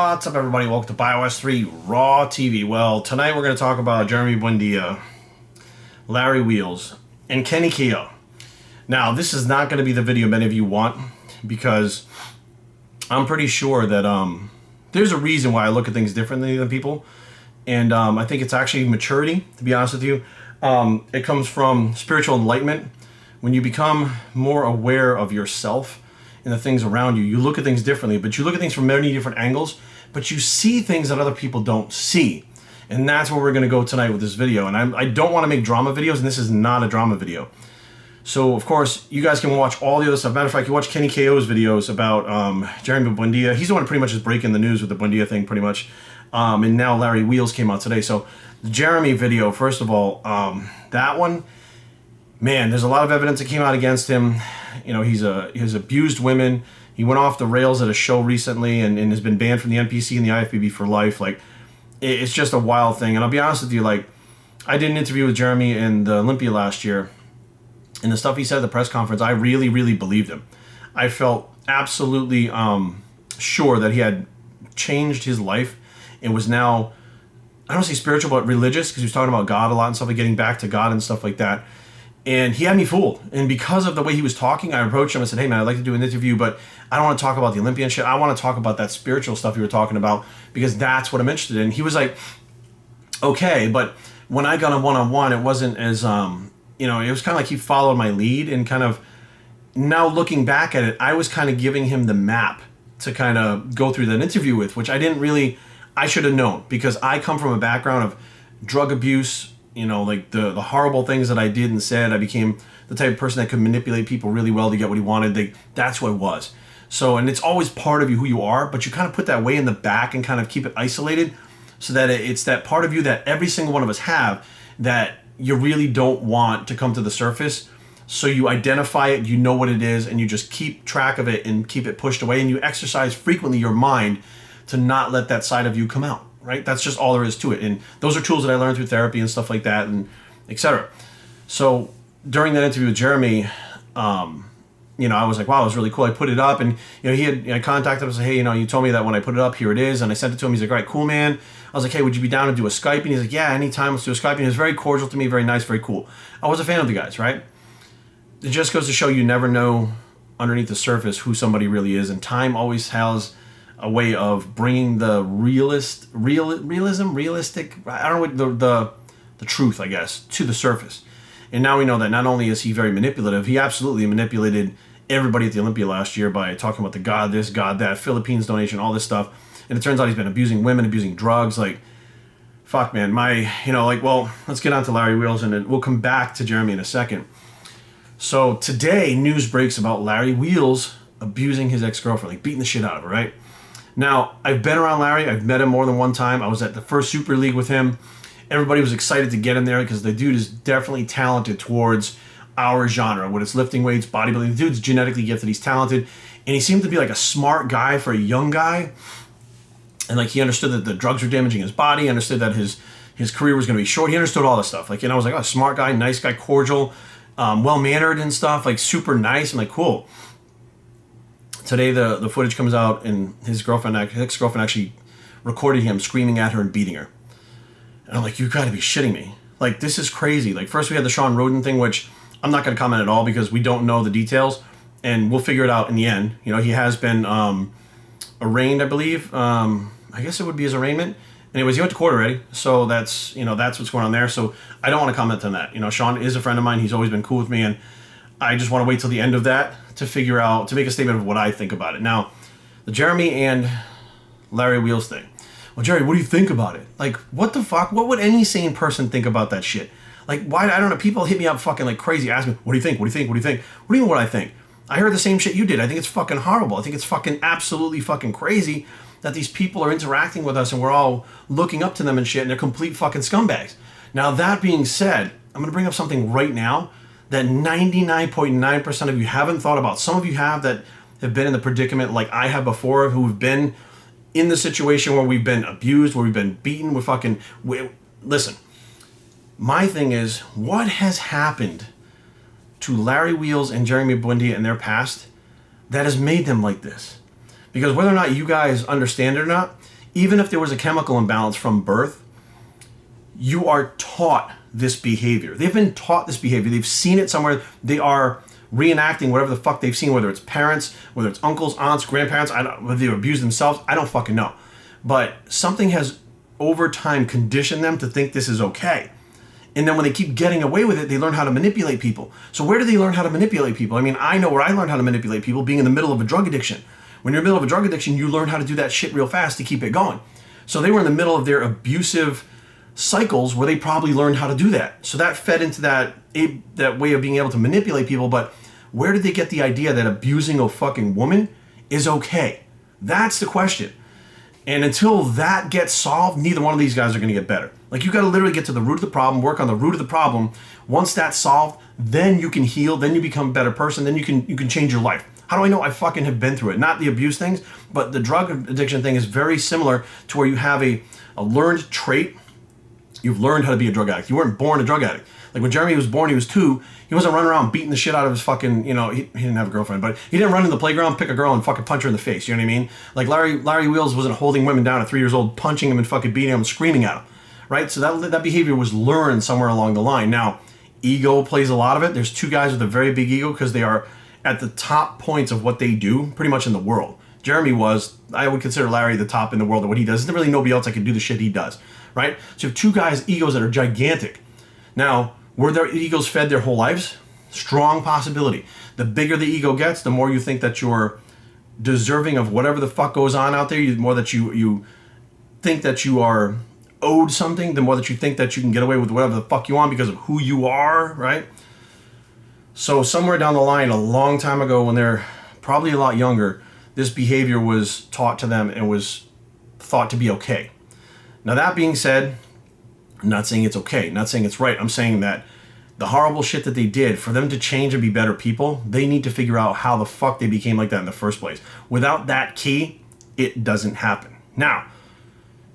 What's up, everybody? Welcome to BioS 3 Raw TV. Well, tonight we're going to talk about Jeremey Buendia, Larry Wheels, and Kenny Keogh. Now, this is not going to be the video many of you want, because I'm pretty sure that there's a reason why I look at things differently than people, and I think it's actually maturity, to be honest with you. It comes from spiritual enlightenment. When you become more aware of yourself and the things around you, you look at things differently, but you look at things from many different angles, but you see things that other people don't see. And that's where we're going to go tonight with this video. And I don't want to make drama videos, and this is not a drama video. So, of course, you guys can watch all the other stuff. Matter of fact, you watch Kenny Keogh's videos about Jeremey Buendia. He's the one pretty much is breaking the news with the Buendia thing, pretty much. And now Larry Wheels came out today. So, the Jeremey video, first of all, that one, man, there's a lot of evidence that came out against him. You know, he's abused women. He went off the rails at a show recently and has been banned from the NPC and the IFBB for life. Like, it's just a wild thing. And I'll be honest with you, like, I did an interview with Jeremey in the Olympia last year, and the stuff he said at the press conference, I really, really believed him. I felt absolutely sure that he had changed his life and was now, I don't say spiritual, but religious, because he was talking about God a lot and stuff, like getting back to God and stuff like that. And he had me fooled. And because of the way he was talking, I approached him and said, hey, man, I'd like to do an interview, but I don't want to talk about the Olympian shit. I want to talk about that spiritual stuff you were talking about, because that's what I'm interested in. He was like, okay, but when I got a one-on-one, it wasn't as, you know, it was kind of like he followed my lead, and kind of, now looking back at it, I was kind of giving him the map to kind of go through that interview with, which I should have known, because I come from a background of drug abuse, you know, like the horrible things that I did and said. I became the type of person that could manipulate people really well to get what he wanted. That's what it was. So, and it's always part of you, who you are, but you kind of put that way in the back and kind of keep it isolated, so that it's that part of you that every single one of us have that you really don't want to come to the surface. So you identify it, you know what it is, and you just keep track of it and keep it pushed away, and you exercise frequently your mind to not let that side of you come out. Right? That's just all there is to it. And those are tools that I learned through therapy and stuff like that, and etc. So during that interview with Jeremey, you know, I was like, wow, it was really cool. I put it up, and you know, I contacted him and said, hey, you know, you told me that when I put it up, here it is. And I sent it to him. He's like, all right, cool, man. I was like, hey, would you be down to do a Skype? And he's like, yeah, anytime, let's do a Skype. And he was very cordial to me, very nice, very cool. I was a fan of the guys, right? It just goes to show you never know underneath the surface who somebody really is, and time always has a way of bringing the realistic, I don't know, the truth, I guess, to the surface. And now we know that not only is he very manipulative, he absolutely manipulated everybody at the Olympia last year by talking about the God this, God that, Philippines donation, all this stuff. And it turns out he's been abusing women, abusing drugs. Like, fuck, man, you know, like, well, let's get on to Larry Wheels, and then we'll come back to Jeremey in a second. So today, news breaks about Larry Wheels abusing his ex-girlfriend, like beating the shit out of her, right? Now, I've been around Larry. I've met him more than one time. I was at the first Super League with him. Everybody was excited to get him there, because the dude is definitely talented towards our genre, when it's lifting weights, bodybuilding. The dude's genetically gifted. He's talented. And he seemed to be like a smart guy for a young guy. And like, he understood that the drugs were damaging his body. He understood that his career was going to be short. He understood all this stuff. Like, and I was like, oh, smart guy, nice guy, cordial, well-mannered and stuff, like super nice. I'm like, cool. Today, the footage comes out, and his ex-girlfriend actually recorded him screaming at her and beating her. And I'm like, you gotta be shitting me. Like, this is crazy. Like, first we had the Sean Roden thing, which I'm not gonna comment at all, because we don't know the details, and we'll figure it out in the end. You know, he has been arraigned, I believe. I guess it would be his arraignment. Anyways, he went to court already, so that's, you know, that's what's going on there. So I don't want to comment on that. You know, Sean is a friend of mine. He's always been cool with me, and I just want to wait till the end of that to make a statement of what I think about it. Now, the Jeremey and Larry Wheels thing. Well, Jerry, what do you think about it? Like, what the fuck? What would any sane person think about that shit? Like, why? I don't know. People hit me up fucking like crazy, ask me, what do you think? What do you think? What do you think? What do you mean what I think? I heard the same shit you did. I think it's fucking horrible. I think it's fucking absolutely fucking crazy that these people are interacting with us and we're all looking up to them and shit, and they're complete fucking scumbags. Now, that being said, I'm going to bring up something right now that 99.9% of you haven't thought about. Some of you have, that have been in the predicament like I have before, who've been in the situation where we've been abused, where we've been beaten, listen, my thing is, what has happened to Larry Wheels and Jeremey Buendia in their past that has made them like this? Because whether or not you guys understand it or not, even if there was a chemical imbalance from birth, you are taught this behavior. They've been taught this behavior. They've seen it somewhere. They are reenacting whatever the fuck they've seen, whether it's parents, whether it's uncles, aunts, grandparents, whether they abuse themselves, I don't fucking know. But something has over time conditioned them to think this is okay. And then when they keep getting away with it, they learn how to manipulate people. So where do they learn how to manipulate people? I mean, I know where I learned how to manipulate people, being in the middle of a drug addiction. When you're in the middle of a drug addiction, you learn how to do that shit real fast to keep it going. So they were in the middle of their abusive cycles where they probably learned how to do that. So that fed into that way of being able to manipulate people. But where did they get the idea that abusing a fucking woman is okay? That's the question. And until that gets solved, neither one of these guys are going to get better. Like, you got to literally get to the root of the problem, work on the root of the problem. Once that's solved, then you can heal, then you become a better person, then you can change your life. How do I know? I fucking have been through it. Not the abuse things, but the drug addiction thing is very similar to where you have a learned trait. You've learned how to be a drug addict. You weren't born a drug addict. Like when Jeremy was born, he was 2. He wasn't running around beating the shit out of his fucking, he didn't have a girlfriend, but he didn't run in the playground, pick a girl, and fucking punch her in the face. You know what I mean? Like Larry Wheels wasn't holding women down at 3 years old, punching them and fucking beating them and screaming at them, right? So that behavior was learned somewhere along the line. Now, ego plays a lot of it. There's 2 guys with a very big ego because they are at the top points of what they do pretty much in the world. Jeremy I would consider Larry the top in the world of what he does. There's really nobody else that can do the shit he does, right? So you have 2 guys' egos that are gigantic. Now, were their egos fed their whole lives? Strong possibility. The bigger the ego gets, the more you think that you're deserving of whatever the fuck goes on out there, the more that you think that you are owed something, the more that you think that you can get away with whatever the fuck you want because of who you are, right? So somewhere down the line, a long time ago, when they're probably a lot younger, this behavior was taught to them and was thought to be okay. Now, that being said, I'm not saying it's okay, not saying it's right. I'm saying that the horrible shit that they did, for them to change and be better people, they need to figure out how the fuck they became like that in the first place. Without that key, it doesn't happen. Now,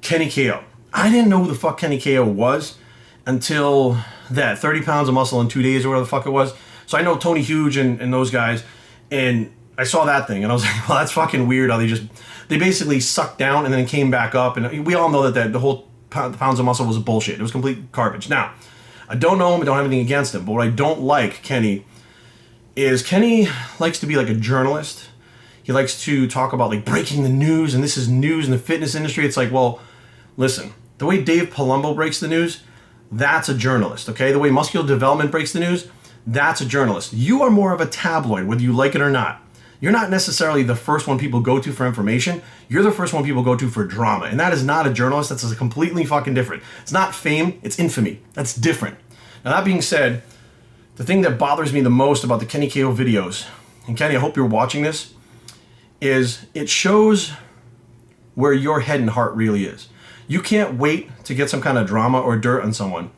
Kenny KO. I didn't know who the fuck Kenny KO was until that 30 pounds of muscle in 2 days or whatever the fuck it was. So I know Tony Huge and those guys, and I saw that thing, and I was like, well, that's fucking weird how they basically sucked down and then came back up, and we all know that the whole pounds of muscle was bullshit. It was complete garbage. Now, I don't know him, I don't have anything against him, but what I don't like Kenny likes to be like a journalist. He likes to talk about like breaking the news, and this is news in the fitness industry. It's like, well, listen, the way Dave Palumbo breaks the news, that's a journalist, okay? The way Muscular Development breaks the news, that's a journalist. You are more of a tabloid, whether you like it or not. You're not necessarily the first one people go to for information. You're the first one people go to for drama. And that is not a journalist. That's a completely fucking different. It's not fame, it's infamy. That's different. Now, that being said, the thing that bothers me the most about the Kenny KO videos, and Kenny, I hope you're watching this, is it shows where your head and heart really is. You can't wait to get some kind of drama or dirt on someone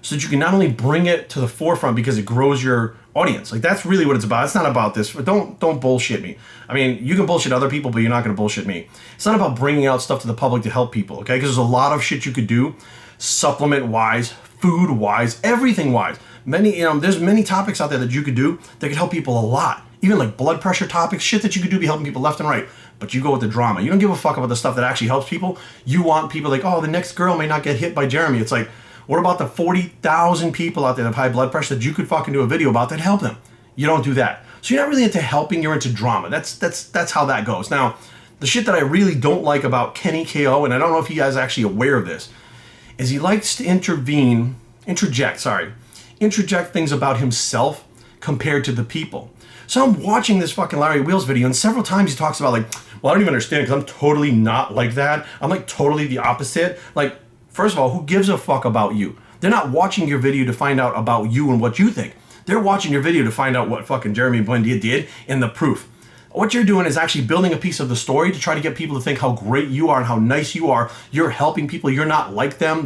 so that you can not only bring it to the forefront because it grows your audience. Like, that's really what it's about. It's not about this. Don't bullshit me. I mean, you can bullshit other people, but you're not going to bullshit me. It's not about bringing out stuff to the public to help people, okay? Because there's a lot of shit you could do, supplement-wise, food-wise, everything-wise. There's many topics out there that you could do that could help people a lot. Even like blood pressure topics, shit that you could do be helping people left and right. But you go with the drama. You don't give a fuck about the stuff that actually helps people. You want people like, oh, the next girl may not get hit by Jeremy. It's like, what about the 40,000 people out there that have high blood pressure that you could fucking do a video about that help them? You don't do that. So you're not really into helping, you're into drama. That's how that goes. Now, the shit that I really don't like about Kenny KO, and I don't know if you guys are actually aware of this, is he likes to interject things about himself compared to the people. So I'm watching this fucking Larry Wheels video, and several times he talks about like, well, I don't even understand because I'm totally not like that. I'm like totally the opposite. Like, first of all, who gives a fuck about you? They're not watching your video to find out about you and what you think. They're watching your video to find out what fucking Jeremy Buendia did and the proof. What you're doing is actually building a piece of the story to try to get people to think how great you are and how nice you are. You're helping people. You're not like them.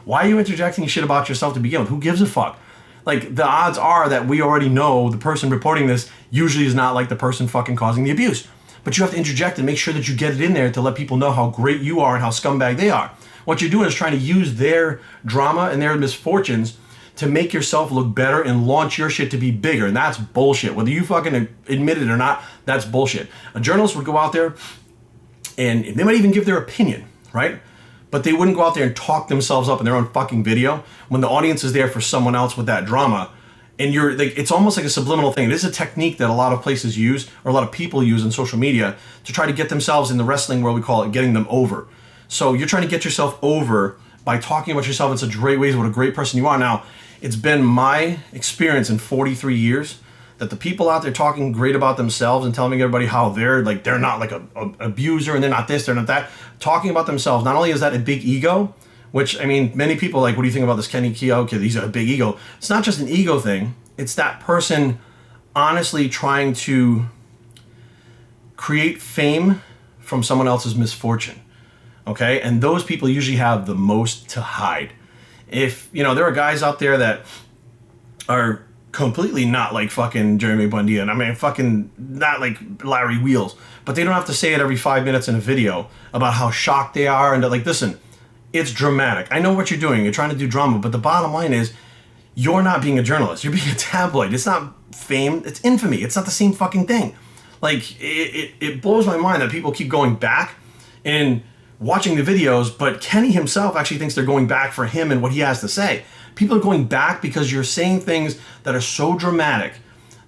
Why are you interjecting shit about yourself to begin with? Who gives a fuck? Like, the odds are that we already know the person reporting this usually is not like the person fucking causing the abuse. But you have to interject and make sure that you get it in there to let people know how great you are and how scumbag they are. What you're doing is trying to use their drama and their misfortunes to make yourself look better and launch your shit to be bigger. And that's bullshit. Whether you fucking admit it or not, that's bullshit. A journalist would go out there And they might even give their opinion, right? But they wouldn't go out there and talk themselves up in their own fucking video when the audience is there for someone else with that drama. And you're like, it's almost like a subliminal thing. It is a technique that a lot of places use, or a lot of people use on social media, to try to get themselves in the wrestling world. We call it getting them over. So you're trying to get yourself over by talking about yourself in such great ways, what a great person you are. Now, it's been my experience in 43 years that the people out there talking great about themselves and telling everybody how they're not like a abuser and they're not this, they're not that, talking about themselves, not only is that a big ego, which, I mean, many people like, what do you think about this Kenny Keogh kid? He's got a big ego. It's not just an ego thing. It's that person honestly trying to create fame from someone else's misfortune, okay? And those people usually have the most to hide. If, you know, there are guys out there that are completely not like fucking Jeremey Buendia, and I mean fucking not like Larry Wheels, but they don't have to say it every 5 minutes in a video about how shocked they are, and like, listen, it's dramatic. I know what you're doing. You're trying to do drama, but the bottom line is you're not being a journalist. You're being a tabloid. It's not fame. It's infamy. It's not the same fucking thing. Like, it blows my mind that people keep going back and watching the videos, but Kenny himself actually thinks they're going back for him and what he has to say. People are going back because you're saying things that are so dramatic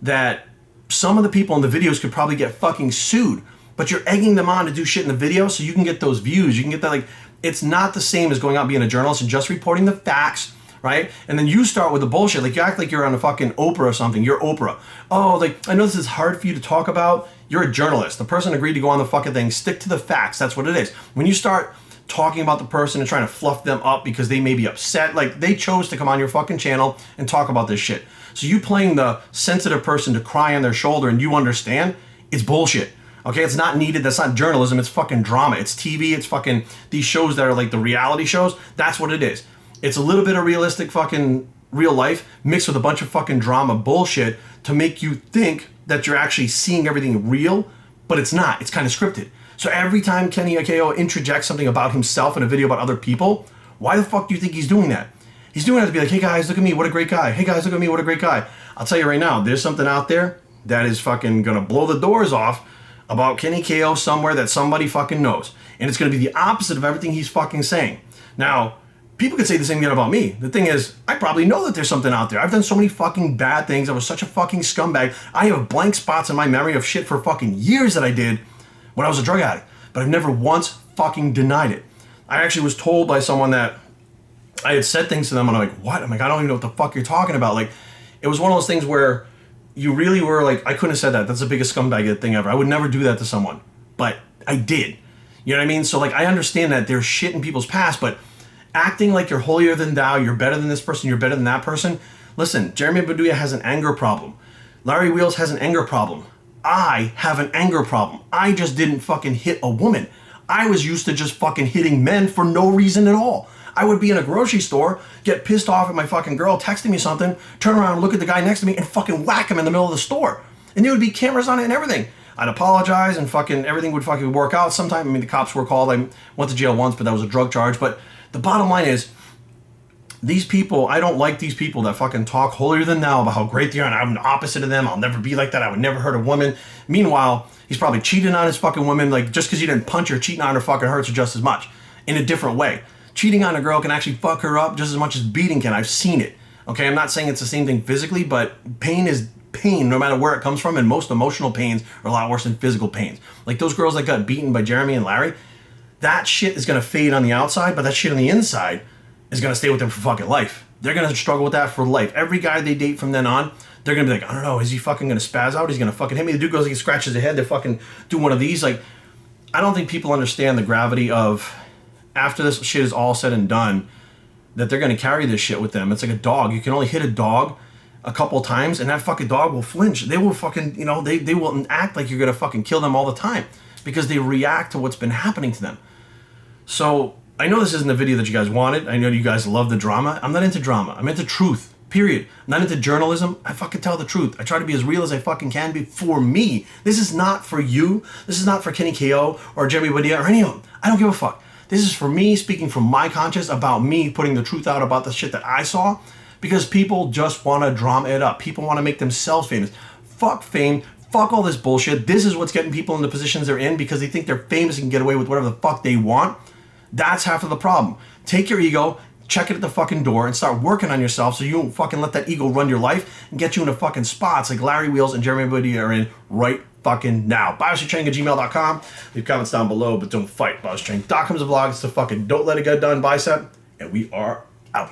that some of the people in the videos could probably get fucking sued, but you're egging them on to do shit in the video so you can get those views. You can get that, like, it's not the same as going out being a journalist and just reporting the facts, right? And then you start with the bullshit. Like, you act like you're on a fucking Oprah or something. You're Oprah. Oh, like, I know this is hard for you to talk about. You're a journalist. The person agreed to go on the fucking thing. Stick to the facts. That's what it is. When you start talking about the person and trying to fluff them up because they may be upset, like, they chose to come on your fucking channel and talk about this shit. So you playing the sensitive person to cry on their shoulder and you understand, it's bullshit. Okay, it's not needed. That's not journalism. It's fucking drama. It's TV. It's fucking these shows that are like the reality shows. That's what it is. It's a little bit of realistic fucking real life mixed with a bunch of fucking drama bullshit to make you think that you're actually seeing everything real, but it's not. It's kind of scripted. So every time Kenny Keogh interjects something about himself in a video about other people, why the fuck do you think he's doing that? He's doing that to be like, hey guys, look at me, what a great guy. Hey guys, look at me, what a great guy. I'll tell you right now, there's something out there that is fucking gonna blow the doors off about Kenny Keogh somewhere that somebody fucking knows. And it's gonna be the opposite of everything he's fucking saying. Now, people could say the same thing about me. The thing is, I probably know that there's something out there. I've done so many fucking bad things. I was such a fucking scumbag. I have blank spots in my memory of shit for fucking years that I did when I was a drug addict. But I've never once fucking denied it. I actually was told by someone that I had said things to them and I'm like, what? I'm like, I don't even know what the fuck you're talking about. Like, it was one of those things where you really were like, I couldn't have said that. That's the biggest scumbag thing ever. I would never do that to someone. But I did. You know what I mean? So like, I understand that there's shit in people's past, but acting like you're holier than thou, you're better than this person, you're better than that person. Listen, Jeremey Buendia has an anger problem. Larry Wheels has an anger problem. I have an anger problem. I just didn't fucking hit a woman. I was used to just fucking hitting men for no reason at all. I would be in a grocery store, get pissed off at my fucking girl texting me something, turn around and look at the guy next to me and fucking whack him in the middle of the store. And there would be cameras on it and everything. I'd apologize and fucking everything would fucking work out sometime. I mean, the cops were called. I went to jail once, but that was a drug charge. But the bottom line is, these people, I don't like these people that fucking talk holier than thou about how great they are and I'm the opposite of them. I'll never be like that. I would never hurt a woman. Meanwhile, he's probably cheating on his fucking woman. Like, just because you didn't punch her, cheating on her fucking hurts her just as much in a different way. Cheating on a girl can actually fuck her up just as much as beating can. I've seen it. Okay, I'm not saying it's the same thing physically, but pain is pain no matter where it comes from, and most emotional pains are a lot worse than physical pains. Like those girls that got beaten by Jeremey and Larry, that shit is going to fade on the outside, but that shit on the inside is going to stay with them for fucking life. They're going to struggle with that for life. Every guy they date from then on, they're going to be like, I don't know, is he fucking going to spaz out? He's going to fucking hit me. The dude goes, he scratches his head, they fucking do one of these. Like, I don't think people understand the gravity of, after this shit is all said and done, that they're going to carry this shit with them. It's like a dog. You can only hit a dog a couple times and that fucking dog will flinch. They will fucking, you know, they will act like you're going to fucking kill them all the time because they react to what's been happening to them. So I know this isn't the video that you guys wanted. I know you guys love the drama. I'm not into drama. I'm into truth, period. I'm not into journalism. I fucking tell the truth. I try to be as real as I fucking can be for me. This is not for you. This is not for Kenny Keogh or Jeremey Buendia or any of them. I don't give a fuck. This is for me speaking from my conscience about me putting the truth out about the shit that I saw, because people just want to drama it up. People want to make themselves famous. Fuck fame. Fuck all this bullshit. This is what's getting people in the positions they're in because they think they're famous and can get away with whatever the fuck they want. That's half of the problem. Take your ego, check it at the fucking door, and start working on yourself so you don't fucking let that ego run your life and get you into fucking spots like Larry Wheels and Jeremy Buendia are in right fucking now. BioStrengthTraining@gmail.com. Leave comments down below, but don't fight. BioStrength.com is a vlog. It's the fucking don't let it get done bicep, and we are out.